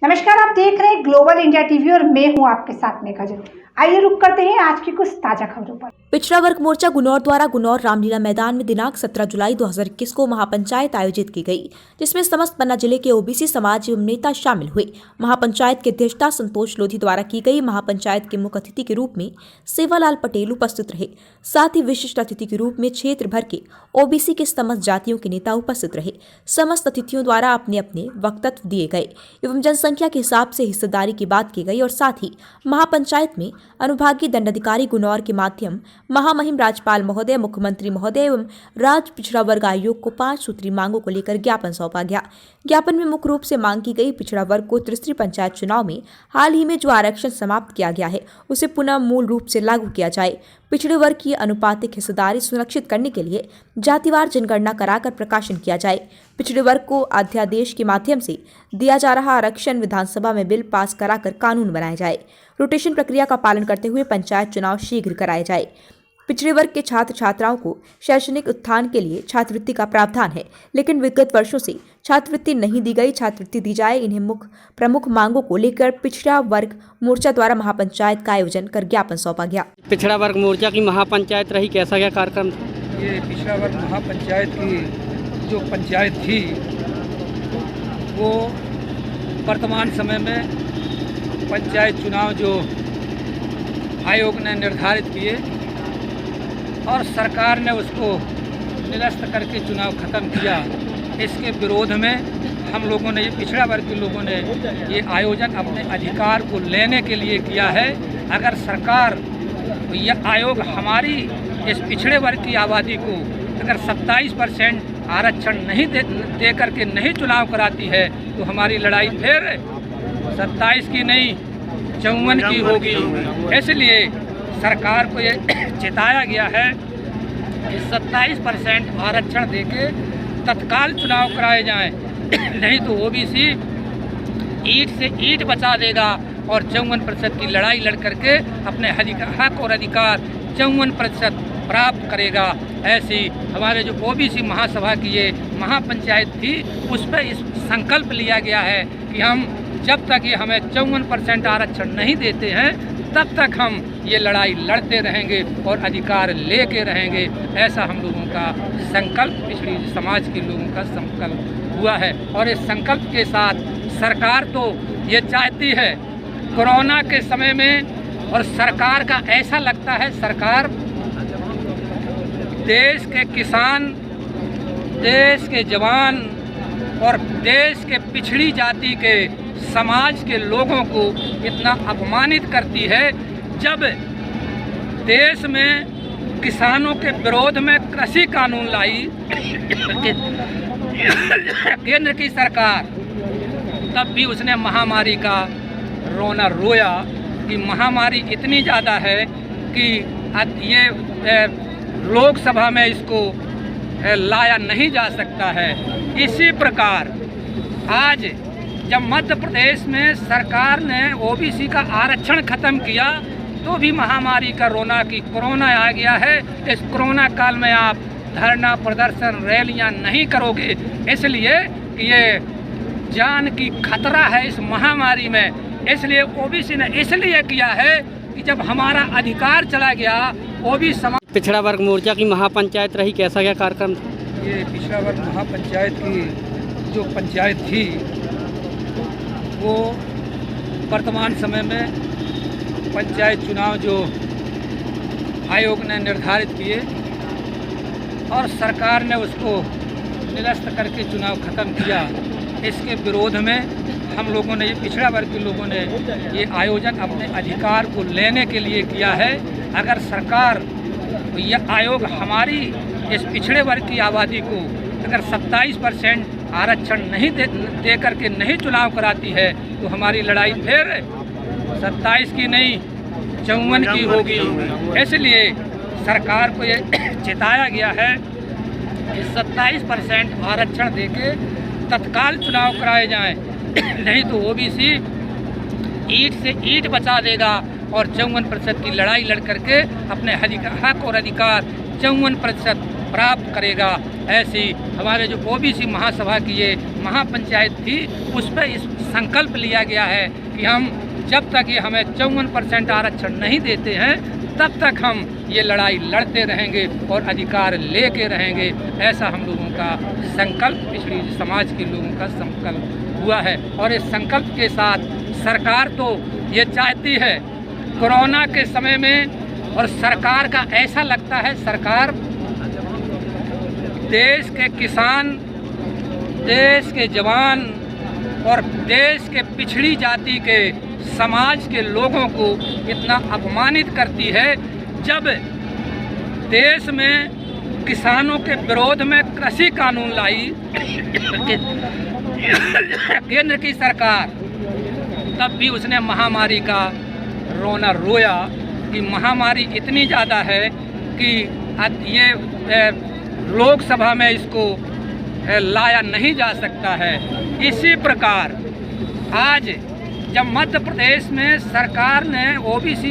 नमस्कार, आप देख रहे हैं ग्लोबल इंडिया टीवी और मैं हूं आपके साथ में खजल। आइए रुक करते हैं आज की कुछ ताजा खबरों पर। पिछड़ा वर्ग मोर्चा गुनौर द्वारा गुनौर रामलीला मैदान में दिनांक 17 जुलाई 2021 को महापंचायत आयोजित की गई, जिसमें समस्त पन्ना जिले के ओबीसी समाज एवं नेता शामिल हुए। महापंचायत की अध्यक्षता संतोष लोधी द्वारा की गई। महापंचायत के मुख्य अतिथि के रूप में सेवालाल पटेल उपस्थित रहे। साथ ही विशिष्ट अतिथि के रूप में क्षेत्र भर के ओबीसी के समस्त जातियों के नेता उपस्थित रहे। समस्त अतिथियों द्वारा अपने अपने वक्तव्य दिए गए एवं जनसंख्या के हिसाब से हिस्सेदारी की बात की गई और साथ ही महापंचायत में अनुभागीय दंडाधिकारी गुनौर के माध्यम महामहिम राज्यपाल महोदय, मुख्यमंत्री महोदय एवं राज्य पिछड़ा वर्ग आयोग को 5 सूत्री मांगों को लेकर ज्ञापन सौंपा गया। ज्ञापन में मुख्य रूप से मांग की गई पिछड़ा वर्ग को त्रिस्तरीय पंचायत चुनाव में हाल ही में जो आरक्षण समाप्त किया गया है उसे पुनः मूल रूप से लागू किया जाए। पिछड़े वर्ग की अनुपातिक हिस्सेदारी सुनिश्चित करने के लिए जातिवार जनगणना कराकर प्रकाशन किया जाए। पिछड़े वर्ग को अध्यादेश के माध्यम से दिया जा रहा आरक्षण विधानसभा में बिल पास कराकर कानून बनाया जाए। रोटेशन प्रक्रिया का पालन करते हुए पंचायत चुनाव शीघ्र कराए जाए। पिछड़े वर्ग के छात्र छात्राओं को शैक्षणिक उत्थान के लिए छात्रवृत्ति का प्रावधान है, लेकिन विगत वर्षों से छात्रवृत्ति नहीं दी गई। छात्रवृत्ति दी जाए। इन्हें प्रमुख मांगों को लेकर पिछड़ा वर्ग मोर्चा द्वारा महापंचायत का आयोजन कर ज्ञापन सौंपा गया। पिछड़ा वर्ग मोर्चा की महापंचायत रही, कैसा क्या कार्यक्रम था? ये पिछड़ा वर्ग महापंचायत की जो पंचायत थी वो वर्तमान समय में पंचायत चुनाव जो आयोग ने निर्धारित किए और सरकार ने उसको निरस्त करके चुनाव ख़त्म किया, इसके विरोध में हम लोगों ने, ये पिछड़ा वर्ग के लोगों ने ये आयोजन अपने अधिकार को लेने के लिए किया है। अगर सरकार, यह आयोग हमारी इस पिछड़े वर्ग की आबादी को अगर 27% आरक्षण नहीं दे करके नहीं चुनाव कराती है तो हमारी लड़ाई फिर 27 की नहीं 54 की होगी। इसलिए सरकार को ये चिताया गया है कि 27% आरक्षण देके तत्काल चुनाव कराए जाएं, नहीं तो ओबीसी ईंट से ईंट बचा देगा और 54% की लड़ाई लड़ करके अपने हक और अधिकार 54% प्राप्त करेगा। ऐसी हमारे जो ओबीसी महासभा की ये महापंचायत थी उस पर इस संकल्प लिया गया है कि हम जब तक ये हमें 54% आरक्षण नहीं देते हैं तब तक हम ये लड़ाई लड़ते रहेंगे और अधिकार लेके रहेंगे। ऐसा हम लोगों का संकल्प, पिछड़ी समाज के लोगों का संकल्प हुआ है। और इस संकल्प के साथ सरकार तो ये चाहती है कोरोना के समय में, और सरकार का ऐसा लगता है सरकार देश के किसान, देश के जवान और देश के पिछड़ी जाति के समाज के लोगों को इतना अपमानित करती है। जब देश में किसानों के विरोध में कृषि कानून लाई केंद्र की सरकार, तब भी उसने महामारी का रोना रोया कि महामारी इतनी ज़्यादा है कि ये लोकसभा में इसको लाया नहीं जा सकता है। इसी प्रकार आज जब मध्य प्रदेश में सरकार ने ओबीसी का आरक्षण ख़त्म किया तो भी महामारी का रोना कि कोरोना आ गया है। इस कोरोना काल में आप धरना, प्रदर्शन, रैलियां नहीं करोगे, इसलिए कि ये जान की खतरा है इस महामारी में। इसलिए ओबीसी ने इसलिए किया है कि जब हमारा अधिकार चला गया, ओबीसी समाज। पिछड़ा वर्ग मोर्चा की महापंचायत रही, कैसा क्या कार्यक्रम था? ये पिछड़ा वर्ग महापंचायत की जो पंचायत थी वो वर्तमान समय में पंचायत चुनाव जो आयोग ने निर्धारित किए और सरकार ने उसको निरस्त करके चुनाव ख़त्म किया, इसके विरोध में हम लोगों ने, ये पिछड़ा वर्ग के लोगों ने ये आयोजन अपने अधिकार को लेने के लिए किया है। अगर सरकार, यह आयोग हमारी इस पिछड़े वर्ग की आबादी को अगर 27% आरक्षण नहीं दे करके नहीं चुनाव कराती है तो हमारी लड़ाई फिर 27 की नहीं 54 की होगी। इसलिए सरकार को ये चिताया गया है कि 27% आरक्षण देके तत्काल चुनाव कराए जाएं, नहीं तो ओबीसी ईंट से ईंट बचा देगा और 54% की लड़ाई लड़ करके अपने हक और अधिकार 54% प्राप्त करेगा। ऐसी हमारे जो ओबीसी महासभा की ये महापंचायत थी उस पर इस संकल्प लिया गया है कि हम जब तक ये हमें 54% आरक्षण नहीं देते हैं तब तक हम ये लड़ाई लड़ते रहेंगे और अधिकार लेके रहेंगे। ऐसा हम लोगों का संकल्प पिछड़ी समाज के लोगों का संकल्प हुआ है। और इस संकल्प के साथ सरकार तो ये चाहती है कोरोना के समय में, और सरकार का ऐसा लगता है सरकार देश के किसान, देश के जवान और देश के पिछड़ी जाति के समाज के लोगों को इतना अपमानित करती है। जब देश में किसानों के विरोध में कृषि कानून लाई केंद्र की सरकार, तब भी उसने महामारी का रोना रोया कि महामारी इतनी ज़्यादा है कि ये लोकसभा में इसको लाया नहीं जा सकता है। इसी प्रकार आज जब मध्य प्रदेश में सरकार ने ओबीसी